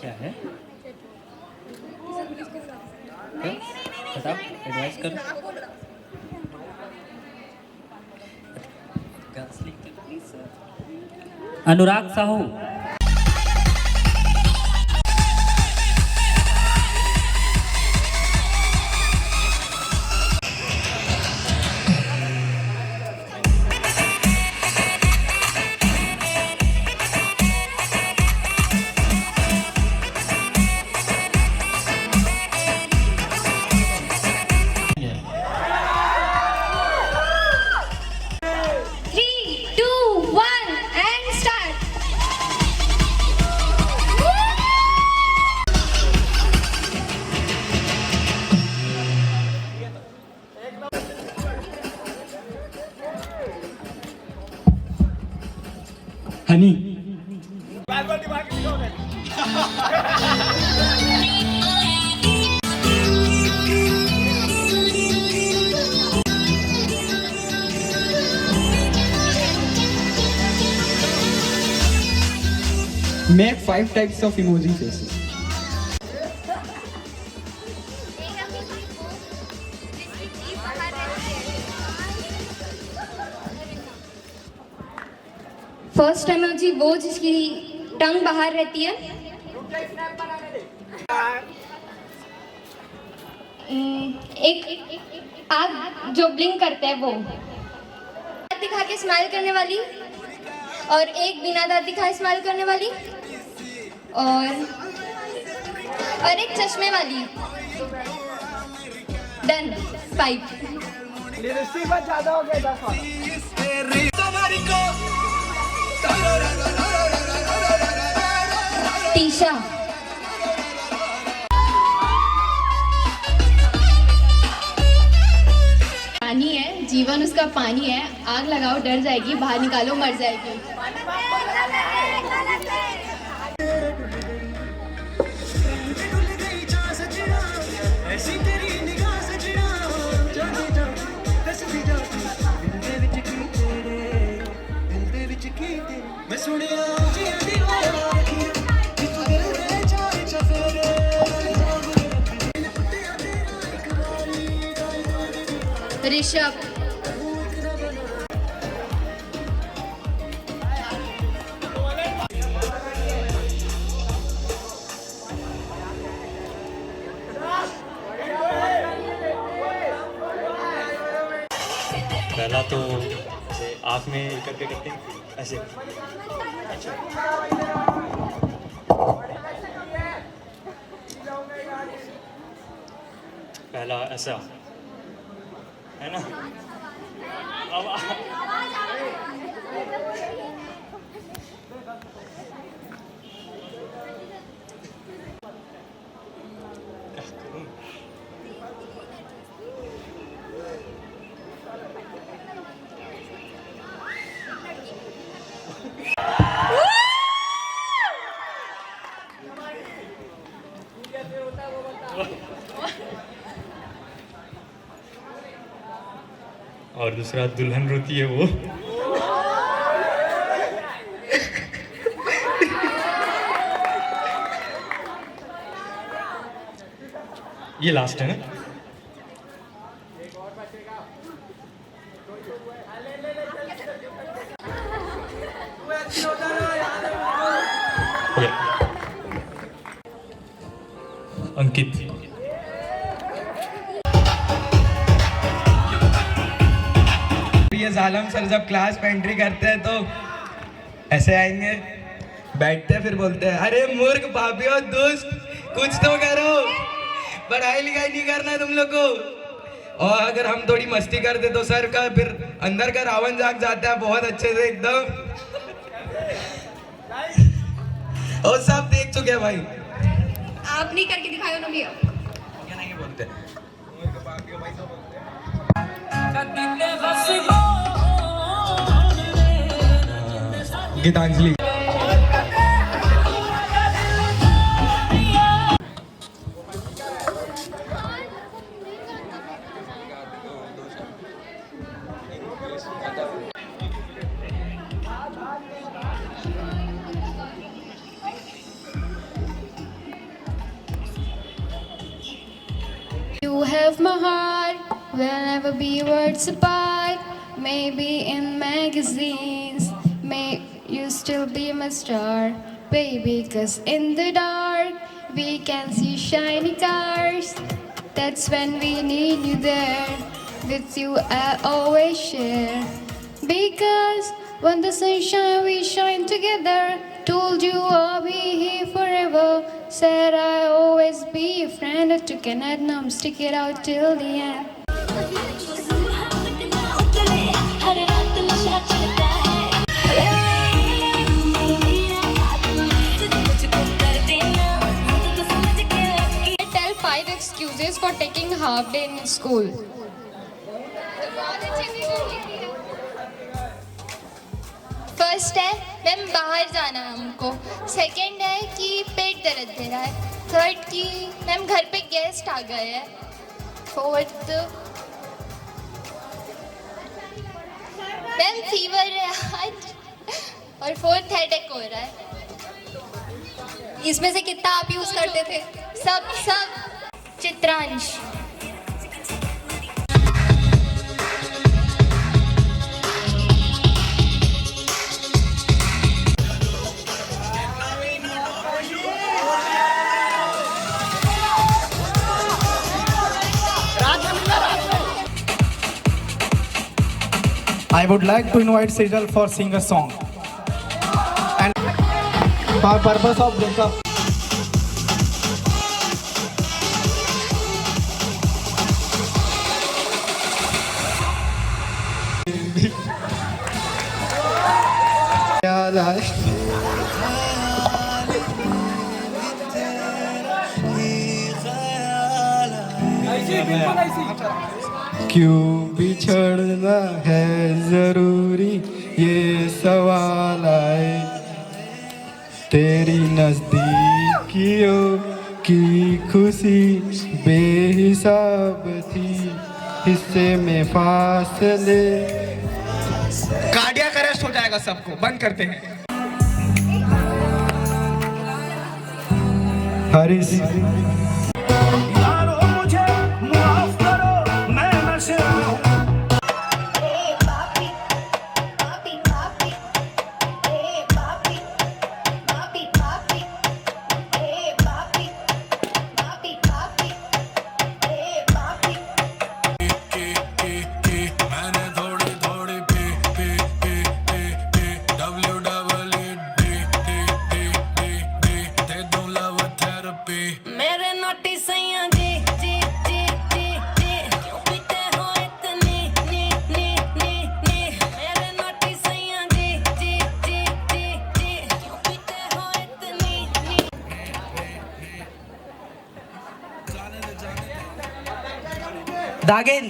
क्या है? बताओ, एडवाइस करो। Anurag Sahu. Honey. Make 5 types of emoji faces. First emoji वो जिसकी टंग बाहर रहती है। एक आग जो ब्लिंक करता है वो। दांत दिखा के स्माइल करने वाली, और एक बिना दांत दिखाए स्माइल करने वाली, और एक चश्मे वाली। डन। 5। ज्यादा हो गया 10। टीशा। पानी है, जीवन उसका पानी है। आग लगाओ डर जाएगी, बाहर निकालो मर जाएगी। ऋषभ। पहला तो ऐसे आँख में करके करते हैं ऐसे। पहला ऐसा है ना। अब और दूसरा दुल्हन रोती है वो। ये लास्ट है ना। अंकित। ये जालम सर जब क्लास में एंट्री करते हैं तो ऐसे आएंगे, बैठते हैं, फिर बोलते हैं अरे मूर्ख भाभियों दोस्त कुछ तो करो, पढ़ाई लिखाई नहीं करना है तुम लोग को। और अगर हम थोड़ी मस्ती करते तो सर का फिर अंदर का रावण जाग जाता है बहुत अच्छे से एकदम। और सब देख चुके हैं भाई। आप नहीं करके दिखाओ ना भैया। क्या नहीं बोलते Geetanjali. my heart will never be words apart. Maybe in magazines, may you still be my star, baby. 'Cause in the dark we can see shiny cars. That's when we need you there. With you I'll always share. Because when the sun shine, we shine together. Told you I'll be here forever. Said I'll always be your friend. I took an ad, now I'm stick it out till the end. Tell 5 excuses for taking half day in school. First है ma'am बाहर जाना है हमको, second है कि पेट दर्द दे रहा है, थर्ड कि मैम घर पे गेस्ट आ गए हैं, फोर्थ मैम फीवर है आज, और फोर्थ हेडेक हो रहा है। इसमें से कितना आप यूज करते थे? सब Chitransh. I would like to invite Sejal for sing a song. And for purpose of breakup. क्यों बिछड़ना है जरूरी ये सवाल आए, तेरी नजदीकियों की खुशी बेहिसाब थी, हिस्से में फासले। कार्डियक अरेस्ट हो जाएगा सबको, बंद करते हैं। Harish दागिन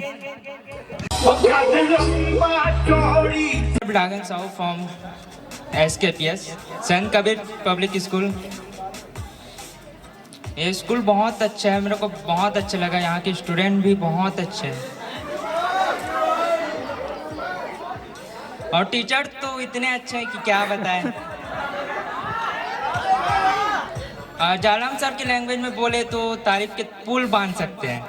Dragon Sao from SKPS Sant Kabir public school. ये स्कूल बहुत अच्छा है, मेरे को बहुत अच्छा लगा, यहाँ के स्टूडेंट भी बहुत अच्छे हैं और टीचर तो इतने अच्छे हैं कि क्या बताएं। जालम सर की लैंग्वेज में बोले तो तारीफ के पुल बांध सकते हैं।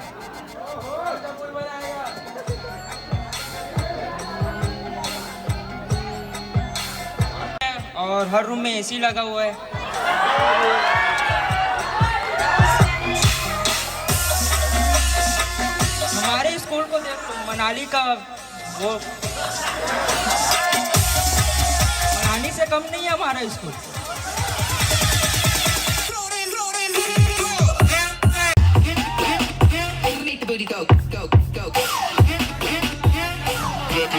और हर रूम में एसी लगा हुआ है। हमारे स्कूल को देख लो, मनाली का वो, मनाली से कम नहीं है हमारा स्कूल।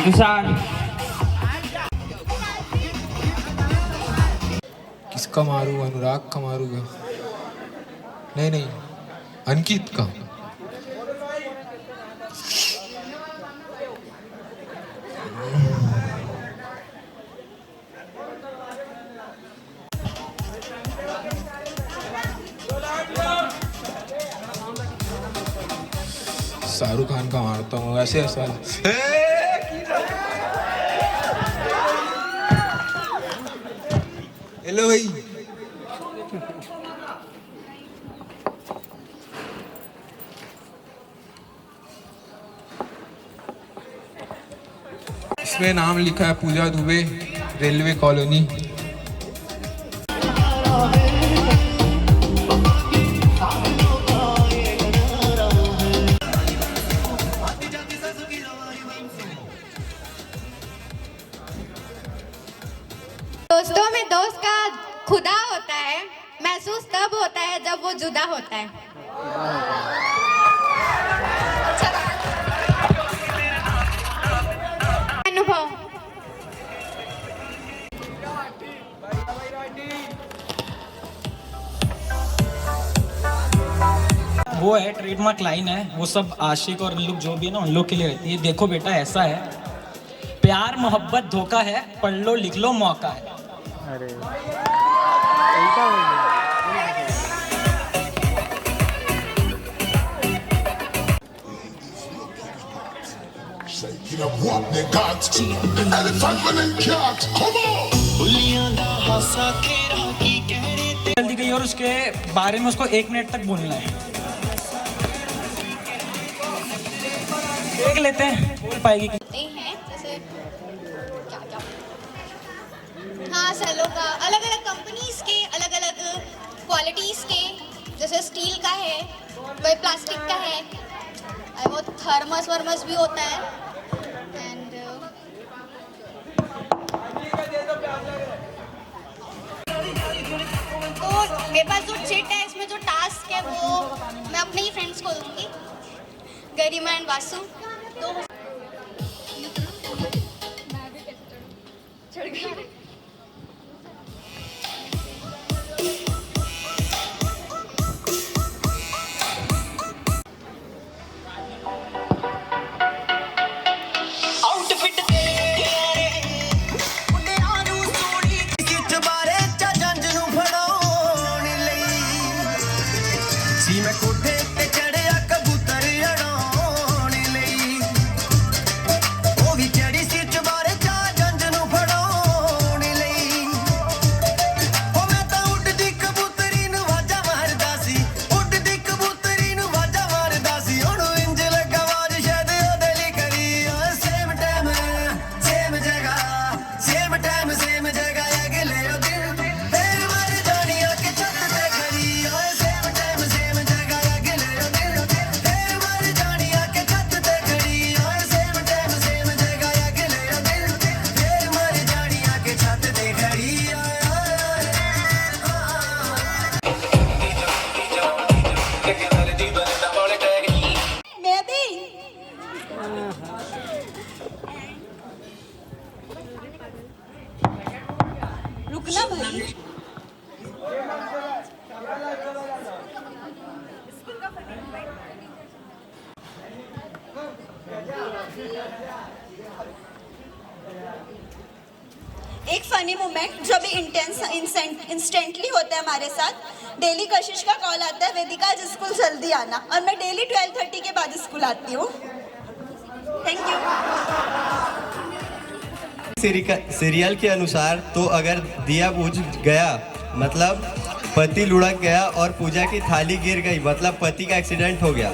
निशान किसका मारूं? अनुराग का मारूंगा? नहीं, अंकित का। शाहरुख खान का मारता हूँ ऐसे ऐसा। हेलो भाई, इसमें नाम लिखा है पूजा दुबे, रेलवे कॉलोनी। दोस्तों में दोस्त का खुदा होता है, महसूस तब होता है जब वो जुदा होता है। अनुभव। वो है ट्रेडमार्क लाइन है, वो सब आशिक और लोग जो भी है ना उन लोग के लिए रहती है। देखो बेटा ऐसा है, प्यार मोहब्बत धोखा है, पढ़ लो लिख लो मौका है। You know what they got? Elephant when they cat. Come on. जल्दी गई और उसके बारे में उसको 1 मिनट तक बोलना है। देख लेते हैं बोल पाएगी कि हैं जैसे क्या क्या हाँ सेलो का अलग अलग कंपनीज के अलग अलग क्वालिटीज के, जैसे स्टील का है, कोई प्लास्टिक का है, और वो थर्मस वर्मस भी होता है। एंड तो मेरे पास जो चिट है इसमें जो टास्क है वो मैं अपने ही फ्रेंड्स को दूंगी, गरिमा एंड वासु। तो रुकना भाई। एक फनी मोमेंट जो भी इंस्टेंटली होता है हमारे साथ। डेली कशिश का कॉल आता है, वेदिका आज स्कूल जल्दी आना, और मैं डेली 12:30 के बाद स्कूल आती हूँ। Thank you. सीरियल के अनुसार तो अगर दिया बुझ गया मतलब पति लुढ़क गया और पूजा की थाली गिर गई मतलब पति का एक्सीडेंट हो गया।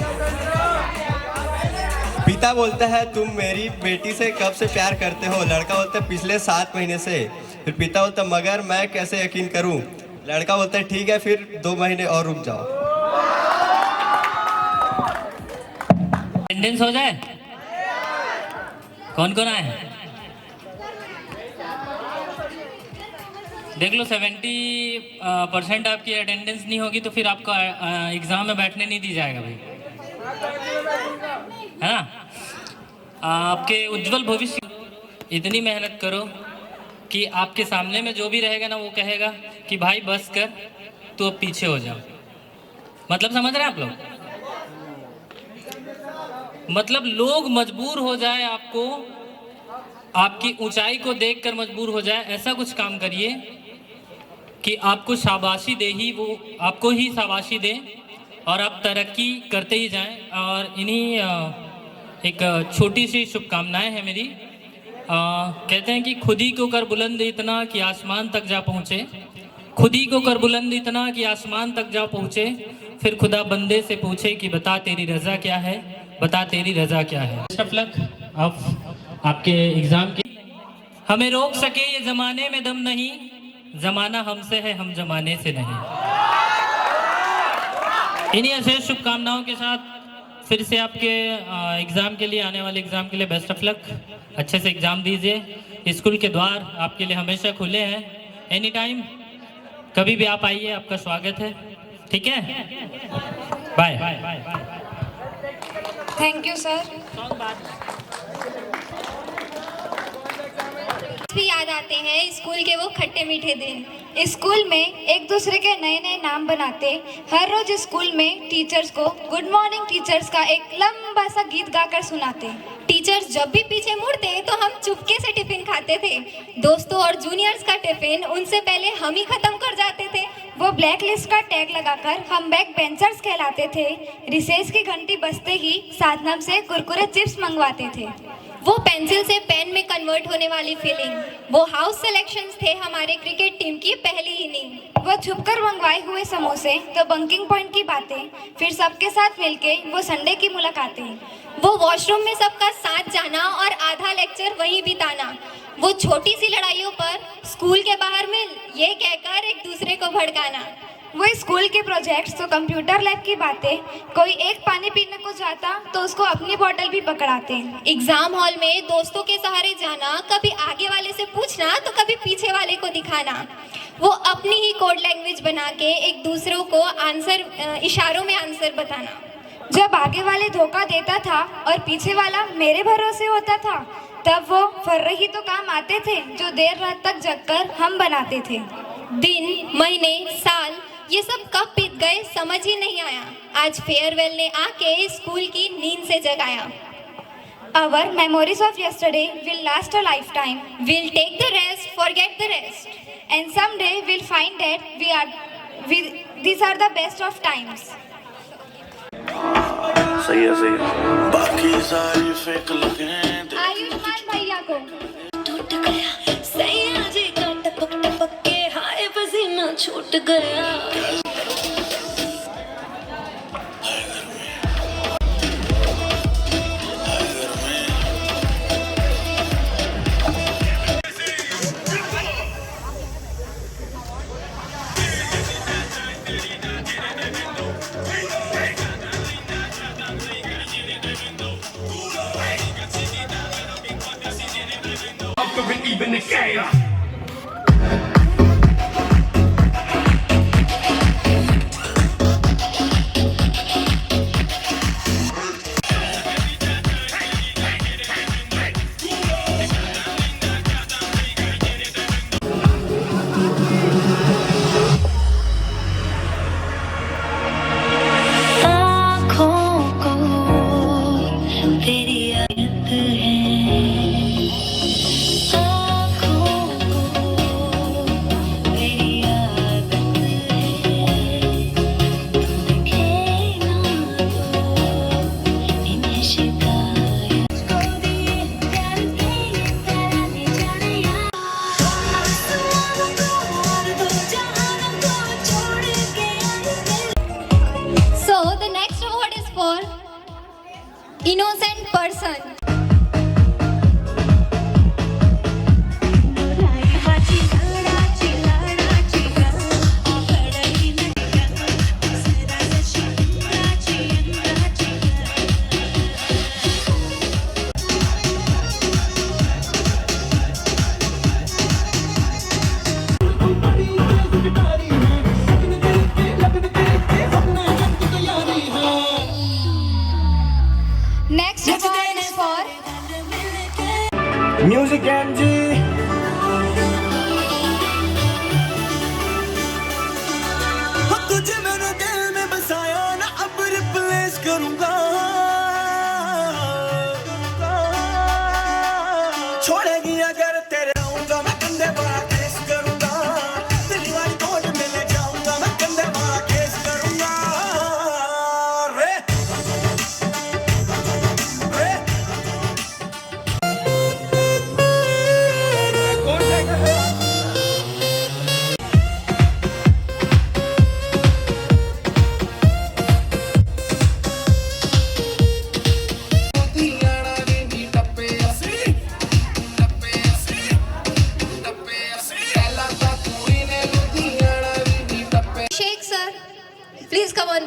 पिता बोलता है तुम मेरी बेटी से कब से प्यार करते हो? लड़का बोलता है पिछले 7 महीने से। फिर पिता बोलता मगर मैं कैसे यकीन करूं? लड़का बोलता है ठीक है फिर 2 महीने और रुक जाओ। अटेंडेंस हो जाए। कौन कौन आए? देख लो 70% आपकी अटेंडेंस नहीं होगी तो फिर आपका एग्जाम में बैठने नहीं दी जाएगा भाई, है ना। आपके उज्जवल भविष्य, इतनी मेहनत करो कि आपके सामने में जो भी रहेगा ना वो कहेगा कि भाई बस कर, तू अब पीछे हो जा। मतलब समझ रहे हैं आप लोग? मतलब लोग मजबूर हो जाए, आपको आपकी ऊंचाई को देखकर मजबूर हो जाए, ऐसा कुछ काम करिए कि आपको शाबाशी दे ही, वो आपको ही शाबाशी दे और आप तरक्की करते ही जाएं। और इन्हीं एक छोटी सी शुभकामनाएं हैं मेरी। कहते हैं कि खुद ही को कर बुलंद इतना कि आसमान तक जा पहुँचे, खुद ही को कर बुलंद इतना कि आसमान तक जा पहुँचे, फिर खुदा बंदे से पूछे कि बता तेरी रज़ा क्या है, बता तेरी रज़ा क्या है। बेस्ट ऑफ लक आपके एग्ज़ाम की। हमें रोक सके ये जमाने में दम नहीं, जमाना हमसे है, हम जमाने से नहीं। इन्हीं अशेष शुभकामनाओं के साथ फिर से आपके एग्ज़ाम के लिए, आने वाले एग्ज़ाम के लिए बेस्ट ऑफ लक। अच्छे से एग्ज़ाम दीजिए। स्कूल के द्वार आपके लिए हमेशा खुले हैं, एनी टाइम, कभी भी आप आइए, आपका स्वागत है। ठीक है, बाय। Thank you sir. भी याद आते हैं स्कूल के वो खट्टे मीठे दिन। स्कूल में एक दूसरे के नए नए नाम बनाते, हर रोज स्कूल में टीचर्स को गुड मॉर्निंग टीचर्स का एक लंबा सा गीत गाकर सुनाते। टीचर्स जब भी पीछे मुड़ते तो हम चुपके से टिफिन खाते थे। दोस्तों और जूनियर्स का टिफिन उनसे पहले हम ही खत्म कर जाते थे। वो ब्लैक लिस्ट का टैग लगाकर हम बैक बेंचर्स कहलाते थे। रिसेस की घंटी बजते ही साधना से कुरकुरे चिप्स मंगवाते थे। वो पेंसिल से पेन में कन्वर्ट होने वाली फीलिंग, वो हाउस सिलेक्शंस थे हमारे क्रिकेट टीम की पहली इनिंग। वो छुपकर मंगवाए हुए समोसे, तो बंकिंग पॉइंट की बातें, फिर सबके साथ मिलके वो संडे की मुलाकातें। वो वॉशरूम में सबका साथ जाना और आधा लेक्चर वहीं बिताना। वो छोटी सी लड़ाइयों पर स्कूल के बाहर मिल ये कहकर एक दूसरे को भड़काना। वो स्कूल के प्रोजेक्ट्स, तो कंप्यूटर लैब की बातें, कोई एक पानी पीने को जाता तो उसको अपनी बोतल भी पकड़ाते। एग्जाम हॉल में दोस्तों के सहारे जाना, कभी आगे वाले से पूछना तो कभी पीछे वाले को दिखाना। वो अपनी ही कोड लैंग्वेज बना के एक दूसरों को आंसर, इशारों में आंसर बताना। जब आगे वाले धोखा देता था और पीछे वाला मेरे भरोसे होता था, तब वो फर्रही तो काम आते थे जो देर रात तक जगकर हम बनाते थे। दिन, महीने, साल, ये सब कब बीत गए समझ ही नहीं आया। आज फेयरवेल ने आके स्कूल की नींद से जगाया। Our memories of yesterday will last a lifetime. We'll take the rest, forget the rest, and someday we'll find that these are the best of times. सही है बाकी सारी फेक लगे। आयुष्मान भैया को टूट गया सैया जी का टपक टपक के, हाय पसीना छूट गया। Even the chaos. innocent person. Next award is for Music MG. तुझे मैंने दिल में बसाया ना, अब रिप्लेस करूंगा। छोड़ेगी अगर तेरे आऊंगा, मैं कंधे बड़ा केस करूंगा। दिल्ली वाली कोर्ट में ले जाऊंगा, मैं कंधे बड़ा केस करूंगा। रे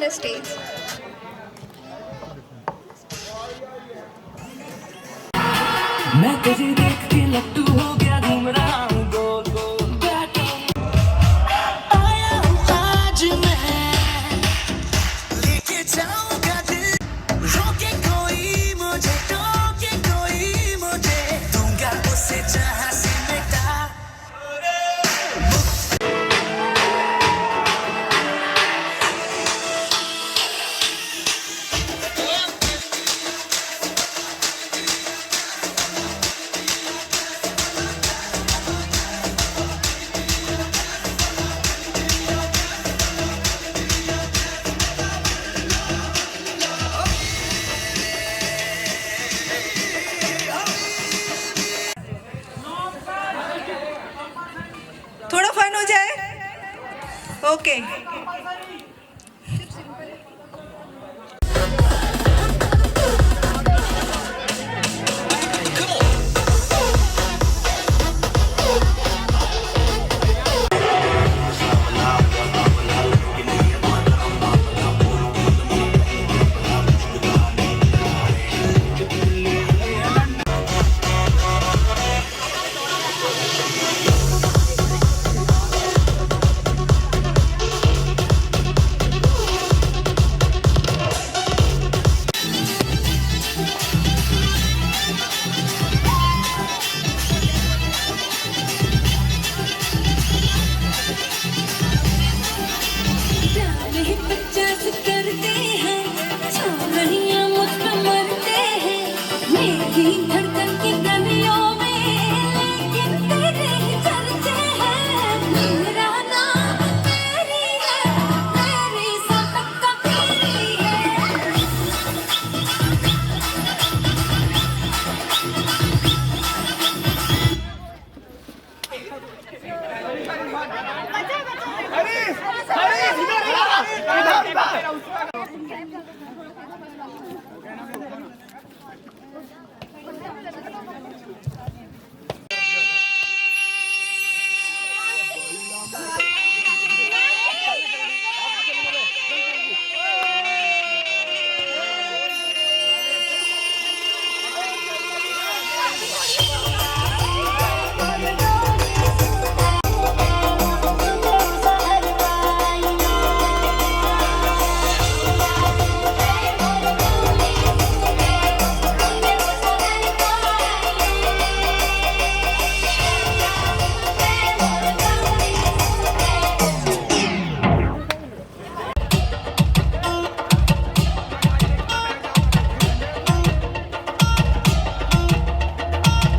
the stage. मैं तुझे देख के लट्टू हो गया, घूम रहा हूँ गोल गोल। आया हूँ आज मैं, लेके जाऊंगा दिल, रोके कोई मुझे, टोके कोई मुझे, दूंगा उसे जहाँ से मिटा। थोड़ा फन हो जाए। Okay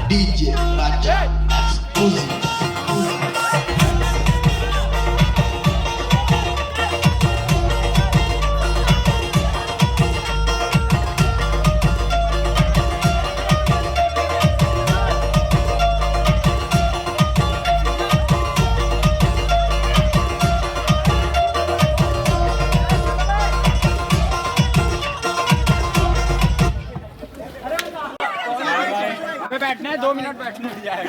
DJ Raja Exclusive. बैठना है 2 मिनट बैठना है।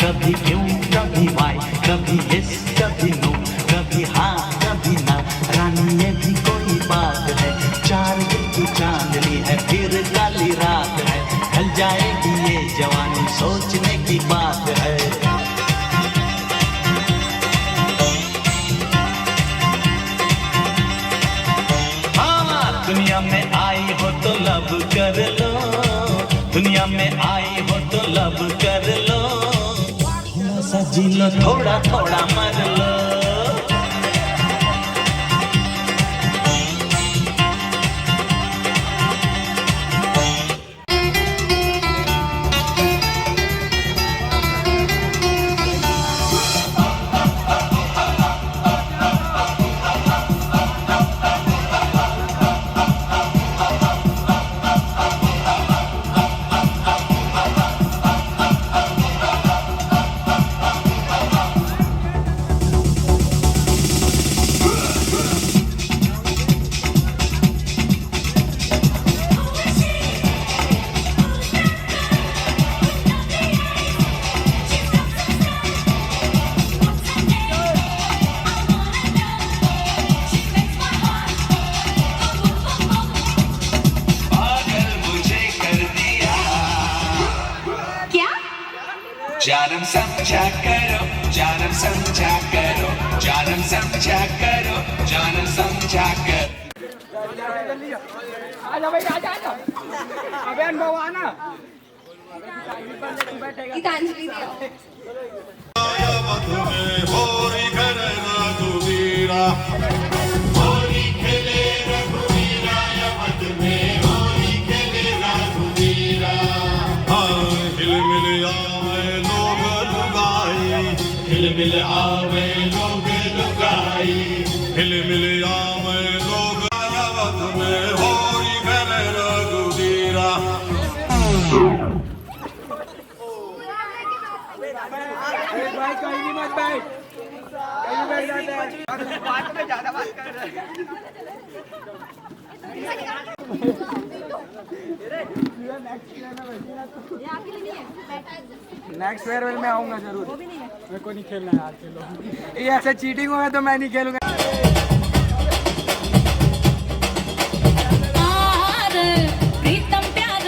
कभी क्यों कभी वाई, कभी यस कभी नो, कभी हाँ कभी ना, रानी ये भी कोई बात है। 4 दिन की चांदनी है, फिर काली रात है, ढल जाएगी ये जवानी, सोचने की बात है। हाँ, दुनिया में आई हो तो लब कर लो, दुनिया में आई हो तो लब कर लो, थोड़ा सा जी लो, थोड़ा थोड़ा मर लो। समझा करो, जानम समझा करो, जानम समझा करो, जानम समझा करो। आजा भाई आजा आजा। अबे अनुभव आना। गीतांजलि दिया। होरी खेले रघुवीरा, होरी खेले रघुवीरा, यमत में होरी खेले रघुवीरा। हिल मिल आवे लोग लुगाई, हिल मिल आवे लोग लुगाई, हिल मिल आवे लोग यमत में होरी खेले रघुवीरा। भाई कहीं भी मत बैठ, कहीं बैठ जाते हैं। बात में ज्यादा बात कर रहे हैं। नेक्स्ट फेयरवेल में आऊंगा जरूर। मेरे को नहीं खेलना यार, खेलो। ये ऐसे चीटिंग होगा तो मैं नहीं खेलूंगा। प्रीतम प्यार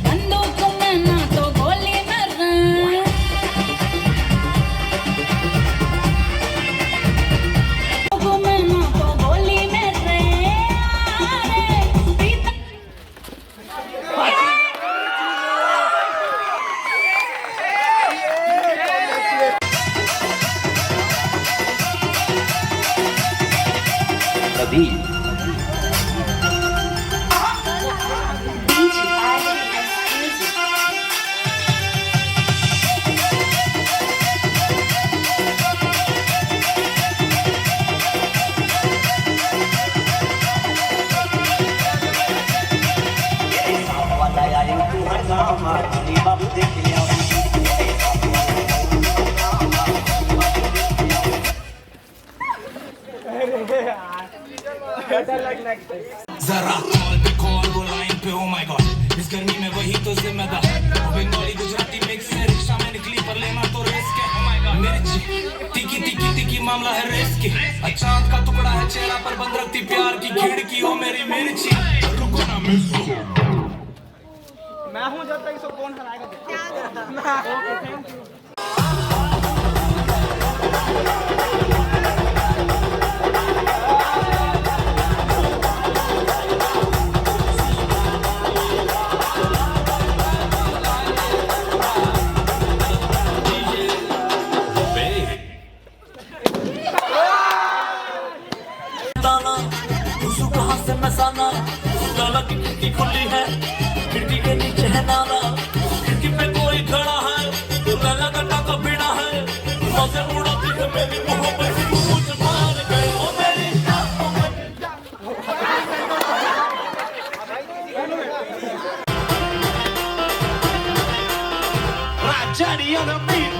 बंदूक में ना तो गोली में, कभी जरा कॉल पे कॉल वो लाइन पे, ओ माय गॉड इस गर्मी में वही तो जिम्मेदार। बंगाली गुजराती मिक्स से रिक्शा में निकली पर लेना तो रिस्क है। ओ माय गॉड मिर्ची तिकी तिकी तिकी मामला है रेस की। चांद का टुकड़ा है चेहरा पर बंद रखती प्यार की खिड़की, ओ मेरी मिर्ची रुको ना मिर्ची। मैं हूं जब तक इसको कौन हराएगा। खिड़की खुली है, खिड़की के नीचे है नाला, खिड़की पे कोई खड़ा है, लला गड्ढा का बीड़ा है, मौजे उड़ाती है मेरी मोहब्बत मुझ मार गए, ओ मेरी राजधानी on the beat.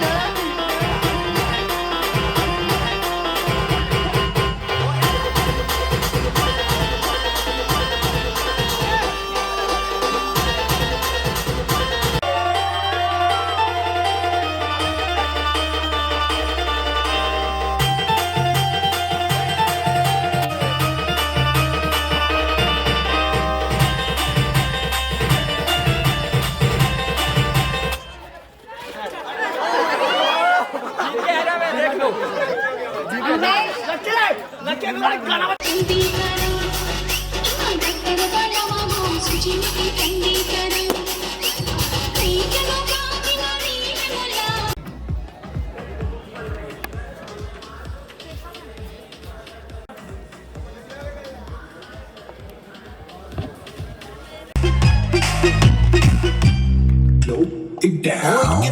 It down.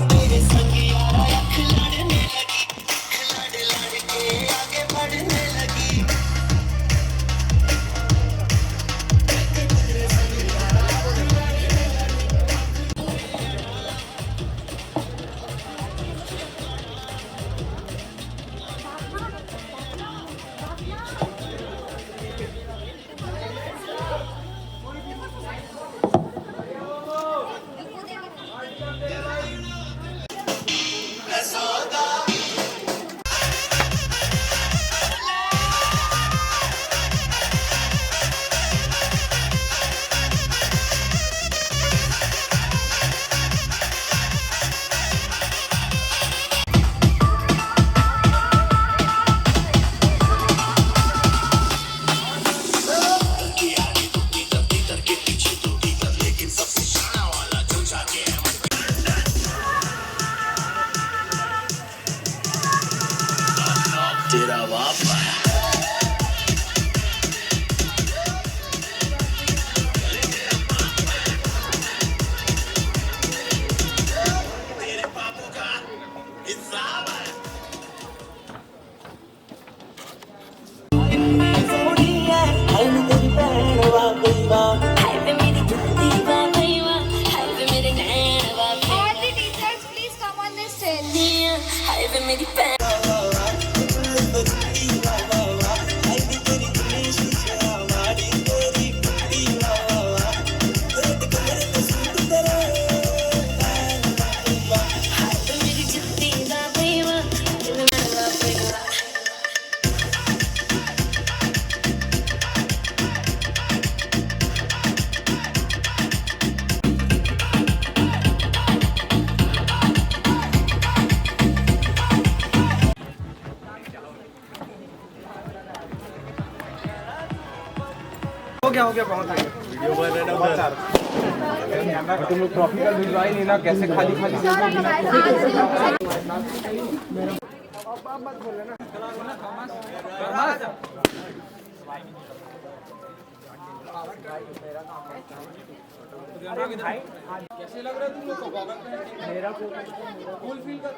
तेरा बाप All the teachers, please come on this stage. हो गया बहुत आ गया तुम लोग ट्रॉफी का भिजवा ही नहीं ना, कैसे खाली खाली कैसे लग रहा है तुम लोग को? मेरा फुल फील कर